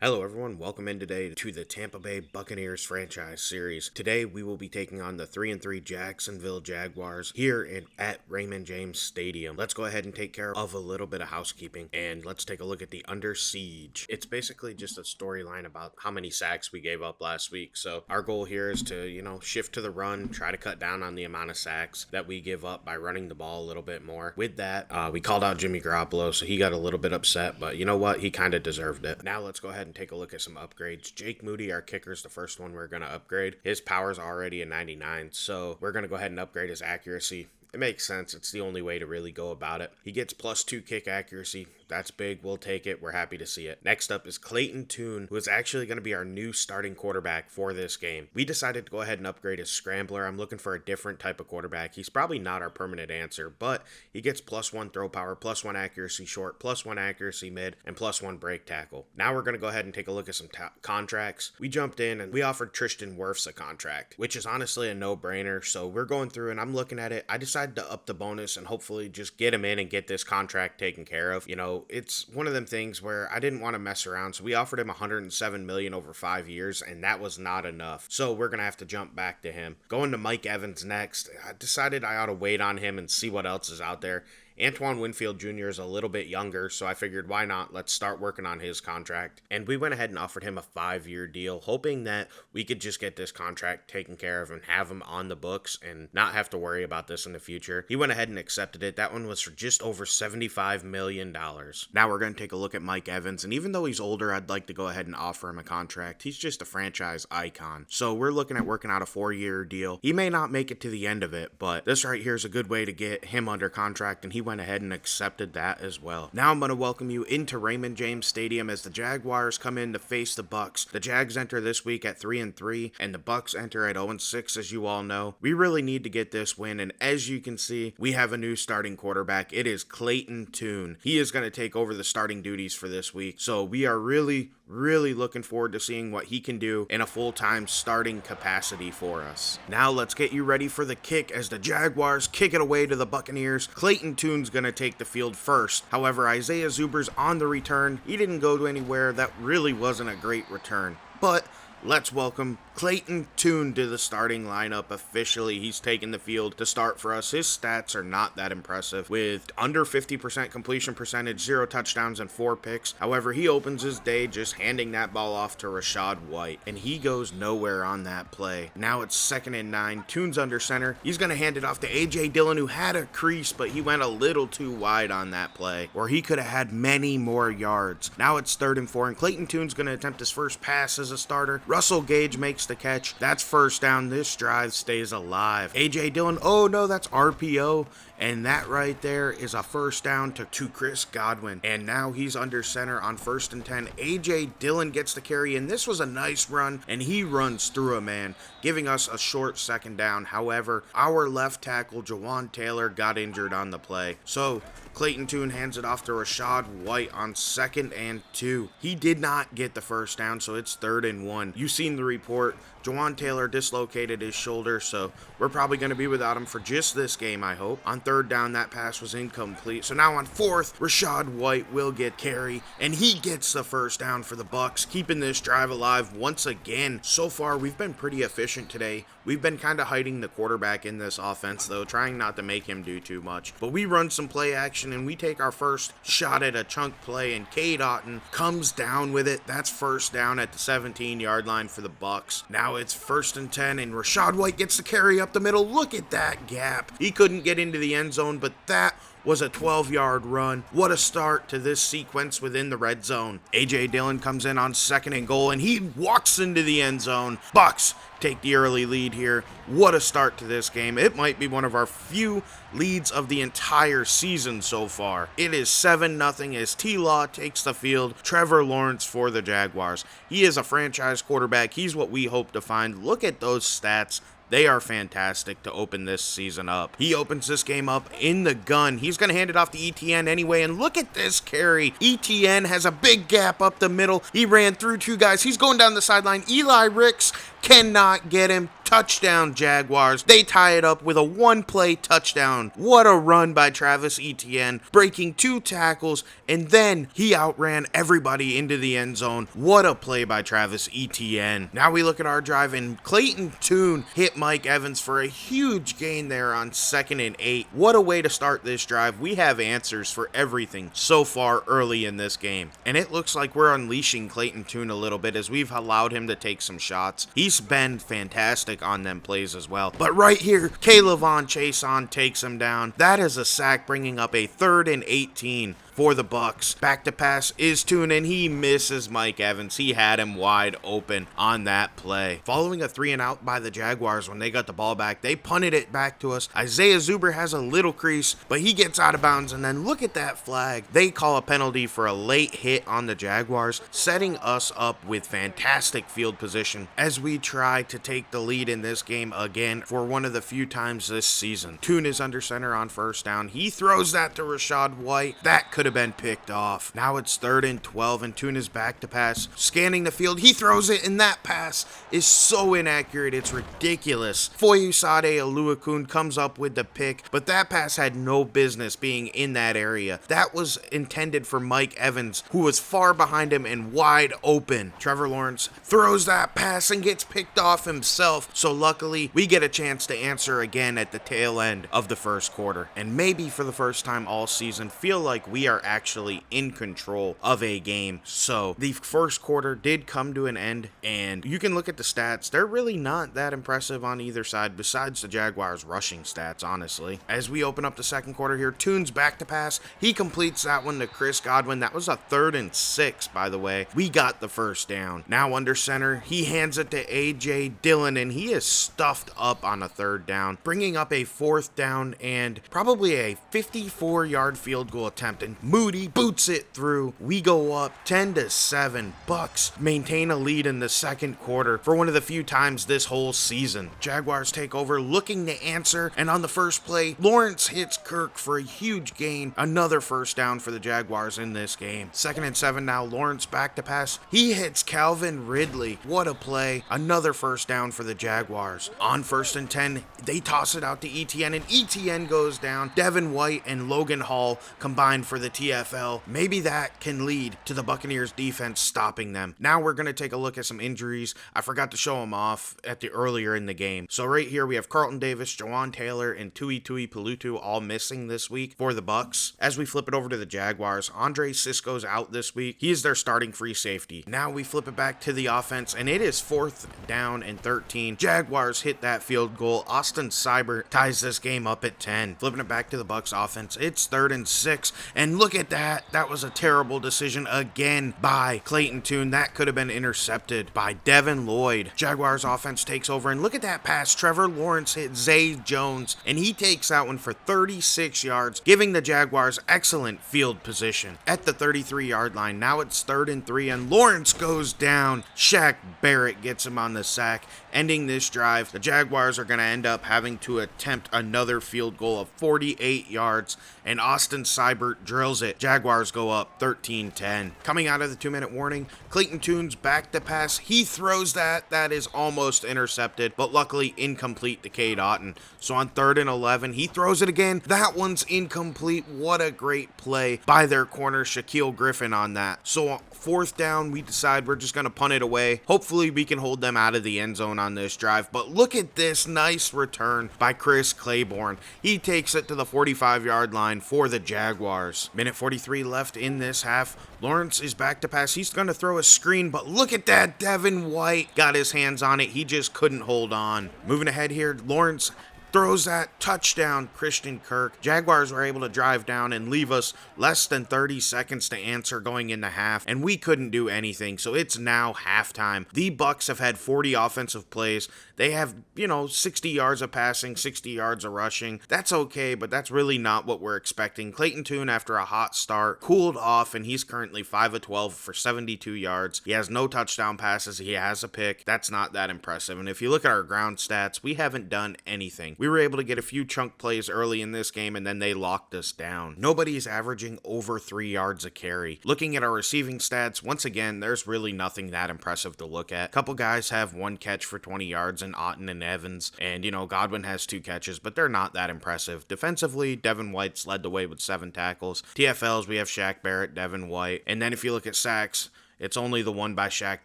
Hello everyone, welcome in today to the Tampa Bay Buccaneers franchise series. Today we will be taking on the 3-3 Jacksonville Jaguars here at Raymond James Stadium. Let's go ahead and take care of a little bit of housekeeping and let's take a look at the Under Siege. It's basically just a storyline about how many sacks we gave up last week. So our goal here is to, shift to the run, try to cut down on the amount of sacks that we give up by running the ball a little bit more. With that, we called out Jimmy Garoppolo, so he got a little bit upset, but you know what? He kind of deserved it. Now let's go ahead and take a look at some upgrades. Jake Moody, our kicker, is the first one we're going to upgrade. His power's already a 99, so we're going to go ahead and upgrade his accuracy. It makes sense. It's the only way to really go about it. He gets +2 kick accuracy. That's big. We'll take it. We're happy to see it. Next up is Clayton Tune, who is actually going to be our new starting quarterback for this game. We decided to go ahead and upgrade his scrambler. I'm looking for a different type of quarterback. He's probably not our permanent answer, but he gets +1 throw power, +1 accuracy short, +1 accuracy mid, and +1 break tackle. Now we're going to go ahead and take a look at some contracts. We jumped in and we offered Tristan Wirfs a contract, which is honestly a no-brainer. So we're going through and I'm looking at it. I decided to up the bonus and hopefully just get him in and get this contract taken care of. It's one of them things where I didn't want to mess around, so we offered him $107 million over 5 years, and that was not enough. So we're gonna have to jump back to him. Going to Mike Evans next. I decided I ought to wait on him and see what else is out there. Antoine Winfield Jr. is a little bit younger, so I figured why not? Let's start working on his contract. And we went ahead and offered him a 5-year deal, hoping that we could just get this contract taken care of and have him on the books and not have to worry about this in the future. He went ahead and accepted it. That one was for just over $75 million. Now we're going to take a look at Mike Evans, and even though he's older, I'd like to go ahead and offer him a contract. He's just a franchise icon. So we're looking at working out a 4-year deal. He may not make it to the end of it, but this right here is a good way to get him under contract, and he went ahead and accepted that as well. Now I'm going to welcome you into Raymond James Stadium as the Jaguars come in to face the Bucks. The Jags enter this week at 3-3, and the Bucks enter at 0-6, as you all know. We really need to get this win, and as you can see, we have a new starting quarterback. It is Clayton Tune. He is going to take over the starting duties for this week, so we are really looking forward to seeing what he can do in a full-time starting capacity for us. Now let's get you ready for the kick as the Jaguars kick it away to the Buccaneers. Clayton Tune's gonna take the field first. However, Isaiah Zuber's on the return. He didn't go to anywhere. That really wasn't a great return. But let's welcome Clayton Tune to the starting lineup officially. He's taking the field to start for us. His stats are not that impressive, with under 50% completion percentage, 0 touchdowns, and 4 picks. However, he opens his day just handing that ball off to Rachaad White, and he goes nowhere on that play. Now it's 2nd and 9. Tune's under center. He's going to hand it off to A.J. Dillon, who had a crease, but he went a little too wide on that play, or he could have had many more yards. Now it's 3rd and 4, and Clayton Tune's going to attempt his first pass as a starter. Russell Gage makes the catch. That's first down. This drive stays alive. A.J. Dillon, oh no, that's RPO. And that right there is a first down to Chris Godwin. And now he's under center on 1st and 10. A.J. Dillon gets the carry, and this was a nice run, and he runs through a man, giving us a short 2nd down. However, our left tackle, Jawan Taylor, got injured on the play. So Clayton Tune hands it off to Rachaad White on 2nd and 2. He did not get the first down, so it's 3rd and 1. You've seen the report. Jawan Taylor dislocated his shoulder, so we're probably going to be without him for just this game, I hope. On 3rd down, that pass was incomplete. So now on 4th, Rachaad White will get carry, and he gets the first down for the Bucks, keeping this drive alive once again. So far, we've been pretty efficient today. We've been kind of hiding the quarterback in this offense, though, trying not to make him do too much. But we run some play action, and we take our first shot at a chunk play, and Cade Otton comes down with it. That's first down at the 17-yard line for the Bucks. Now it's 1st and 10, and Rachaad White gets the carry up the middle. Look at that gap. He couldn't get into the end zone, but that was a 12-yard run. What a start to this sequence within the red zone. A.J. Dillon comes in on 2nd and goal, and he walks into the end zone. Bucks take the early lead here. What a start to this game. It might be one of our few leads of the entire season so far. It is 7-0 as T-Law takes the field. Trevor Lawrence for the Jaguars. He is a franchise quarterback. He's what we hope to find. Look at those stats. They are fantastic to open this season up. He opens this game up in the gun. He's going to hand it off to ETN anyway, and look at this carry. ETN has a big gap up the middle. He ran through two guys. He's going down the sideline. Eli Ricks cannot get him. touchdown Jaguars. They tie it up with a one-play touchdown. What a run by Travis Etienne, breaking 2 tackles, and then he outran everybody into the end zone. What a play by Travis Etienne. Now we look at our drive, and Clayton Tune hit Mike Evans for a huge gain there on 2nd and 8. What a way to start this drive. We have answers for everything so far early in this game, and it looks like we're unleashing Clayton Tune a little bit as we've allowed him to take some shots. He's been fantastic on them plays as well. But right here, Kaylavon Chason takes him down. That is a sack, bringing up a 3rd and 18 for the Bucks. Back to pass is Tune, and he misses Mike Evans. He had him wide open on that play. Following a 3 and out by the Jaguars when they got the ball back, they punted it back to us. Isaiah Zuber has a little crease, but he gets out of bounds, and then look at that flag. They call a penalty for a late hit on the Jaguars, setting us up with fantastic field position as we try to take the lead in this game again for one of the few times this season. Tune is under center on 1st down. He throws that to Rachaad White. That could have been picked off. Now it's 3rd and 12, and Tune is back to pass. Scanning the field, he throws it, and that pass is so inaccurate, it's ridiculous. Foyesade Oluokun comes up with the pick, but that pass had no business being in that area. That was intended for Mike Evans, who was far behind him and wide open. Trevor Lawrence throws that pass and gets picked off himself, so luckily we get a chance to answer again at the tail end of the 1st quarter, and maybe for the first time all season feel like we are actually in control of a game. So the 1st quarter did come to an end, and you can look at the stats. They're really not that impressive on either side besides the Jaguars rushing stats, honestly. As we open up the 2nd quarter here, Tune's back to pass. He completes that one to Chris Godwin. That was a 3rd and 6, by the way. We got the 1st down. Now under center, he hands it to AJ Dillon, and he is stuffed up on a 3rd down, bringing up a 4th down and probably a 54-yard field goal attempt, and Moody boots it through. We go up 10-7. Bucks maintain a lead in the 2nd quarter for one of the few times this whole season. Jaguars take over looking to answer, and on the 1st play, Lawrence hits Kirk for a huge gain. Another 1st down for the Jaguars in this game. 2nd and 7 now. Lawrence back to pass. He hits Calvin Ridley. What a play. Another 1st down for the Jaguars. On 1st and 10, they toss it out to Etienne, and Etienne goes down. Devin White and Logan Hall combined for the TFL. Maybe that can lead to the Buccaneers defense stopping them. Now we're going to take a look at some injuries. I forgot to show them off at the earlier in the game. So right here we have Carlton Davis, Jawan Taylor, and Tui Pelutu all missing this week for the Bucks. As we flip it over to the Jaguars, Andre Sisco's out this week. He is their starting free safety. Now we flip it back to the offense, and it is 4th down and 13. Jaguars hit that field goal. Austin Seibert ties this game up at 10. Flipping it back to the Bucks offense, it's 3rd and 6, and look at that. That was a terrible decision again by Clayton Tune. That could have been intercepted by Devin Lloyd. Jaguars offense takes over, and look at that pass. Trevor Lawrence hit Zay Jones, and he takes that one for 36 yards, giving the Jaguars excellent field position at the 33-yard line. Now it's 3rd and 3, and Lawrence goes down. Shaq Barrett gets him on the sack, ending this drive. The Jaguars are going to end up having to attempt another field goal of 48 yards, and Austin Seibert drills it. Jaguars go up 13-10. Coming out of the 2-minute warning, Clayton Tune's back to pass. He throws that. That is almost intercepted, but luckily incomplete to Cade Otton. So on 3rd and 11, he throws it again. That one's incomplete. What a great play by their corner, Shaquille Griffin, on that. So 4th down, we decide we're just going to punt it away. Hopefully we can hold them out of the end zone on this drive, but look at this nice return by Chris Claiborne. He takes it to the 45-yard line for the Jaguars. Minute 43 left in this half. Lawrence is back to pass. He's going to throw a screen, but look at that. Devin White got his hands on it. He just couldn't hold on. Moving ahead here, Lawrence throws that touchdown, Christian Kirk. Jaguars were able to drive down and leave us less than 30 seconds to answer going into half, and we couldn't do anything. So it's now halftime. The Bucks have had 40 offensive plays. They have, 60 yards of passing, 60 yards of rushing. That's okay, but that's really not what we're expecting. Clayton Tune, after a hot start, cooled off, and he's currently 5 of 12 for 72 yards. He has no touchdown passes. He has a pick. That's not that impressive. And if you look at our ground stats, we haven't done anything. We were able to get a few chunk plays early in this game, and then they locked us down. Nobody's averaging over 3 yards a carry. Looking at our receiving stats, once again, there's really nothing that impressive to look at. A couple guys have 1 catch for 20 yards in Otten and Evans, and Godwin has 2 catches, but they're not that impressive. Defensively, Devin White's led the way with 7 tackles. TFLs, we have Shaq Barrett, Devin White, and then if you look at sacks, it's only the one by Shaq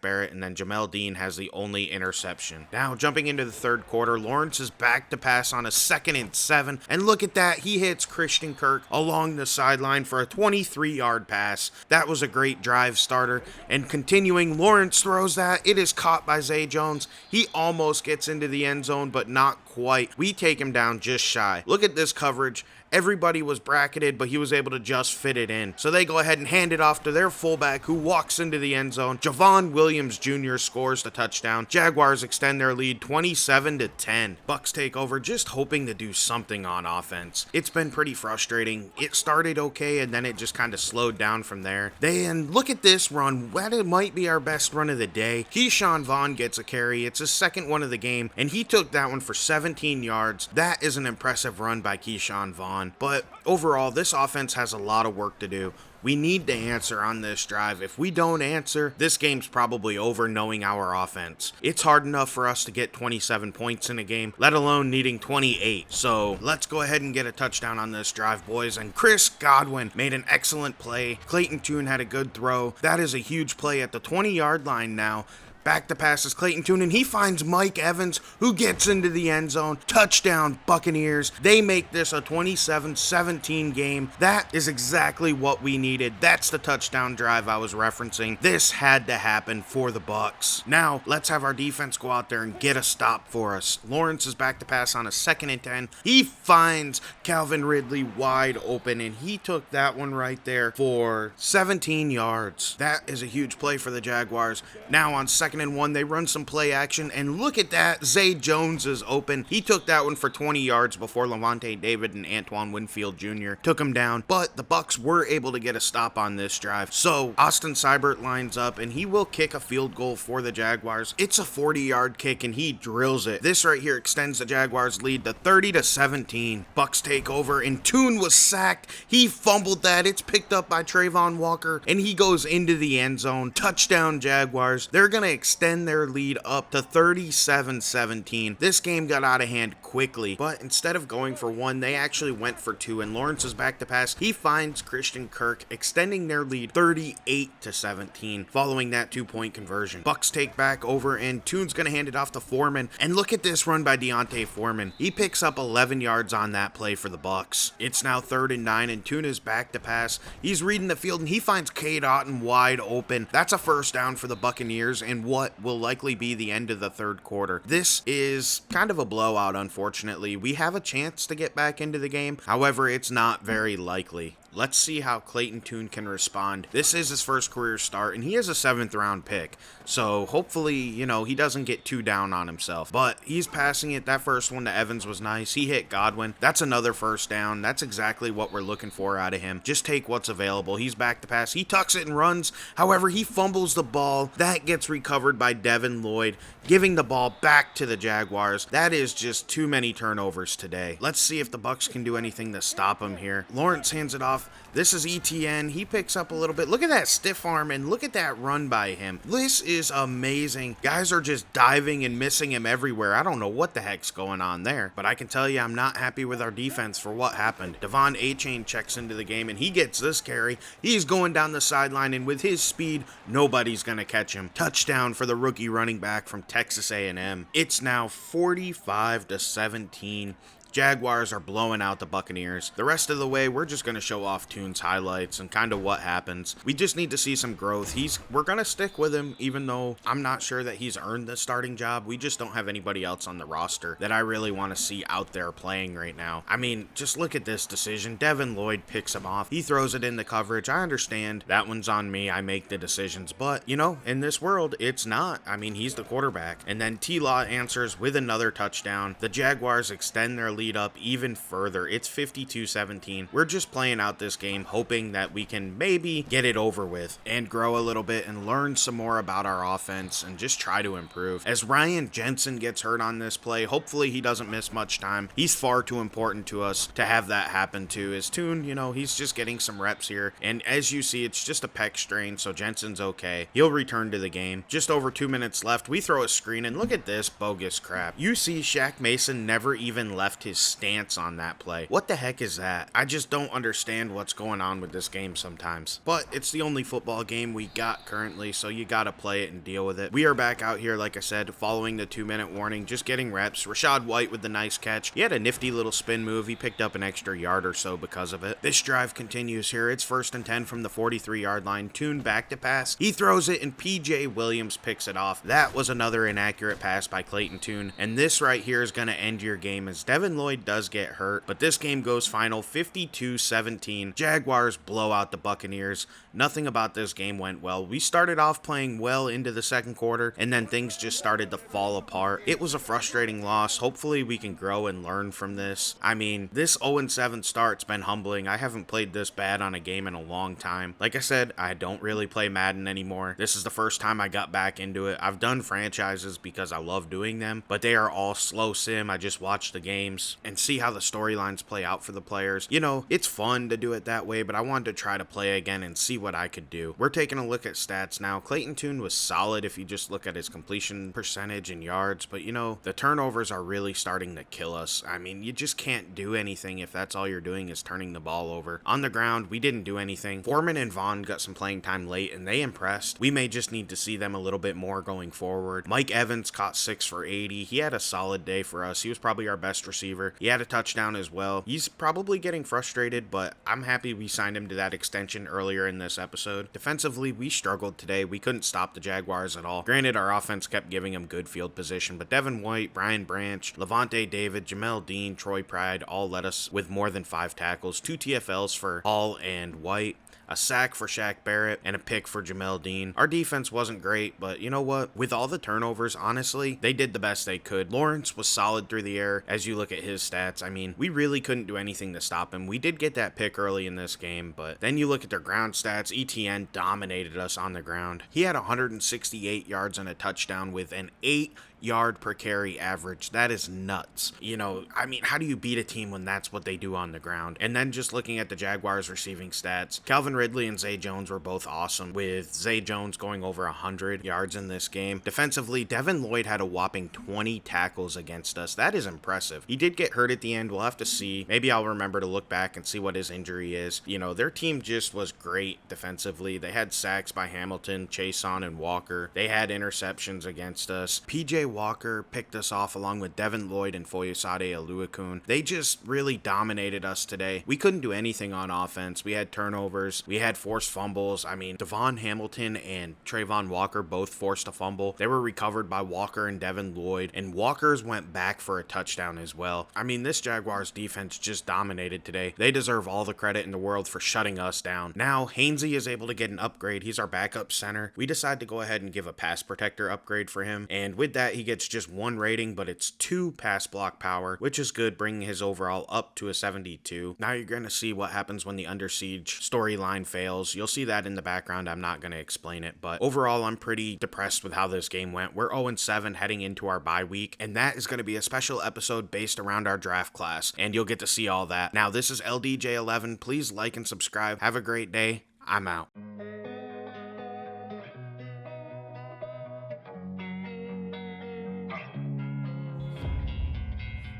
Barrett, and then Jamel Dean has the only interception. Now, jumping into the third quarter, Lawrence is back to pass on a 2nd and 7, and look at that, he hits Christian Kirk along the sideline for a 23-yard pass. That was a great drive starter, and continuing, Lawrence throws that. It is caught by Zay Jones. He almost gets into the end zone, but not quite. We take him down just shy. Look at this coverage. Everybody was bracketed, but he was able to just fit it in. So they go ahead and hand it off to their fullback, who walks into the end zone. Kent Williams Jr. scores the touchdown. Jaguars extend their lead 27-10. Bucks take over, just hoping to do something on offense. It's been pretty frustrating. It started okay, and then it just kind of slowed down from there. Then look at this run. That might be our best run of the day. Keyshawn Vaughn gets a carry. It's his 2nd one of the game, and he took that one for 17 yards. That is an impressive run by Keyshawn Vaughn. But overall, this offense has a lot of work to do. We need to answer on this drive. If we don't answer, this game's probably over knowing our offense. It's hard enough for us to get 27 points in a game, let alone needing 28. So let's go ahead and get a touchdown on this drive, boys. And Chris Godwin made an excellent play. Clayton Tune had a good throw. That is a huge play at the 20-yard line now. Back to pass is Clayton Tune, and he finds Mike Evans, who gets into the end zone. Touchdown, Buccaneers. They make this a 27-17 game. That is exactly what we needed. That's the touchdown drive I was referencing. This had to happen for the Bucks. Now, let's have our defense go out there and get a stop for us. Lawrence is back to pass on a 2nd and 10. He finds Calvin Ridley wide open, and he took that one right there for 17 yards. That is a huge play for the Jaguars. Now on 2nd and 1, they run some play action, and look at that. Zay Jones is open. He took that one for 20 yards before Levante David and Antoine Winfield Jr. took him down, but the Bucks were able to get a stop on this drive. So Austin Seibert lines up, and he will kick a field goal for the Jaguars. It's a 40-yard kick, and he drills it. This right here extends the Jaguars' lead to 30-17. Bucks take over, and Tune was sacked. He fumbled that. It's picked up by Trayvon Walker, and he goes into the end zone. Touchdown, Jaguars. They're going to extend their lead up to 37-17. This game got out of hand quickly, but instead of going for 1, they actually went for 2, and Lawrence is back to pass. He finds Christian Kirk, extending their lead 38-17 following that 2-point conversion. Bucks take back over, and Tune's going to hand it off to Foreman, and look at this run by Deontay Foreman. He picks up 11 yards on that play for the Bucks. It's now 3rd and 9, and Tune is back to pass. He's reading the field, and he finds Cade Otton wide open. That's a 1st down for the Buccaneers, and what will likely be the end of the 3rd quarter. This is kind of a blowout, unfortunately. We have a chance to get back into the game. However, it's not very likely. Let's see how Clayton Tune can respond. This is his first career start, and he is a 7th round pick. So hopefully, he doesn't get too down on himself. But he's passing it. That first one to Evans was nice. He hit Godwin. That's another 1st down. That's exactly what we're looking for out of him. Just take what's available. He's back to pass. He tucks it and runs. However, he fumbles the ball. That gets recovered by Devin Lloyd, giving the ball back to the Jaguars. That is just too many turnovers today. Let's see if the Bucks can do anything to stop him here. Lawrence hands it off. This is ETN. He picks up a little bit. Look at that stiff arm, and look at that run by him. This is amazing. Guys are just diving and missing him everywhere. I don't know what the heck's going on there, but I can tell you I'm not happy with our defense for what happened. Devon Achane checks into the game, and he gets this carry. He's going down the sideline, and with his speed, nobody's going to catch him. Touchdown for the rookie running back from Texas A&M. It's now 45-17. Jaguars are blowing out the Buccaneers. The rest of the way, we're just going to show off Tune's highlights and kind of what happens. We just need to see some growth. We're going to stick with him, even though I'm not sure that he's earned the starting job. We just don't have anybody else on the roster that I really want to see out there playing right now. I mean, just look at this decision. Devin Lloyd picks him off. He throws it in the coverage. I understand that one's on me. I make the decisions. But, in this world, it's not. I mean, he's the quarterback. And then T-Law answers with another touchdown. The Jaguars extend their lead lead up even further. It's 52-17. We're just playing out this game, hoping that we can maybe get it over with and grow a little bit and learn some more about our offense and just try to improve. As Ryan Jensen gets hurt on this play, hopefully he doesn't miss much time. He's far too important to us to have that happen to. His Tune, he's just getting some reps here, and as you see, it's just a pec strain, so Jensen's okay. He'll return to the game. Just over 2 minutes left, we throw a screen, and look at this bogus crap. You see Shaq Mason never even left his stance on that play. What the heck is that? I just don't understand what's going on with this game sometimes. But it's the only football game we got currently, so you gotta play it and deal with it. We are back out here, like I said, following the 2-minute warning, just getting reps. Rashad White with the nice catch. He had a nifty little spin move. He picked up an extra yard or so because of it. This drive continues here. It's 1st and 10 from the 43-yard line. Tune back to pass. He throws it, and PJ Williams picks it off. That was another inaccurate pass by Clayton Tune, and this right here is going to end your game as Devin Lloyd does get hurt, but this game goes final 52-17. Jaguars blow out the Buccaneers. Nothing about this game went well. We started off playing well into the second quarter, and then things just started to fall apart. It was a frustrating loss. Hopefully we can grow and learn from this. I mean, this 0-7 start's been humbling. I haven't played this bad on a game in a long time. Like I said, I don't really play Madden anymore. This is the first time I got back into it. I've done franchises because I love doing them, but they are all slow sim. I just watch the games and see how the storylines play out for the players. It's fun to do it that way, but I wanted to try to play again and see what I could do. We're taking a look at stats now. Clayton Tune was solid if you just look at his completion percentage and yards, but the turnovers are really starting to kill us. I mean, you just can't do anything if that's all you're doing is turning the ball over. On the ground, we didn't do anything. Foreman and Vaughn got some playing time late, and they impressed. We may just need to see them a little bit more going forward. Mike Evans caught 6 for 80. He had a solid day for us. He was probably our best receiver. He had a touchdown as well. He's probably getting frustrated, but I'm happy we signed him to that extension earlier in this episode. Defensively, we struggled today. We couldn't stop the Jaguars at all. Granted, our offense kept giving him good field position, but Devin White, Brian Branch, Levante David, Jamel Dean, Troy Pride all led us with more than 5 tackles, 2 TFLs for Hall and White, a sack for Shaq Barrett, and a pick for Jamel Dean. Our defense wasn't great, but you know what? With all the turnovers, honestly, they did the best they could. Lawrence was solid through the air as you look at his stats. I mean, we really couldn't do anything to stop him. We did get that pick early in this game, but then you look at their ground stats. ETN dominated us on the ground. He had 168 yards and a touchdown with an 8-yard per carry average. That is nuts. I mean, how do you beat a team when that's what they do on the ground? And then just looking at the Jaguars receiving stats, Calvin Ridley and Zay Jones were both awesome, with Zay Jones going over 100 yards in this game. Defensively, Devin Lloyd had a whopping 20 tackles against us. That is impressive. He did get hurt at the end. We'll have to see. Maybe I'll remember to look back and see what his injury is. Their team just was great defensively. They had sacks by Hamilton, Chason, and Walker. They had interceptions against us. PJ Walker picked us off along with Devin Lloyd and Foyesade Aluakun. They just really dominated us today. We couldn't do anything on offense. We had turnovers. We had forced fumbles. I mean, Devon Hamilton and Trayvon Walker both forced a fumble. They were recovered by Walker and Devin Lloyd, and Walker's went back for a touchdown as well. I mean, this Jaguars defense just dominated today. They deserve all the credit in the world for shutting us down. Now, Hainsey is able to get an upgrade. He's our backup center. We decide to go ahead and give a pass protector upgrade for him, and with that, he gets just 1 rating, but it's 2 pass block power, which is good, bringing his overall up to a 72. Now you're going to see what happens when the Under Siege storyline fails. You'll see that in the background. I'm not going to explain it, but overall, I'm pretty depressed with how this game went. We're 0-7 heading into our bye week, and that is going to be a special episode based around our draft class, and you'll get to see all that. Now, this is LDJ11. Please like and subscribe. Have a great day. I'm out.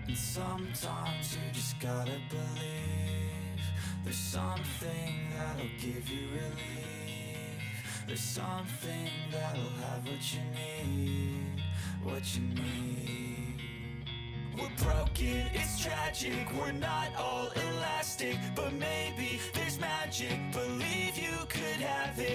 And sometimes you just gotta believe there's something that'll give you relief. There's something that'll have what you need, what you need. We're broken, it's tragic, we're not all elastic, but maybe there's magic, believe you could have it.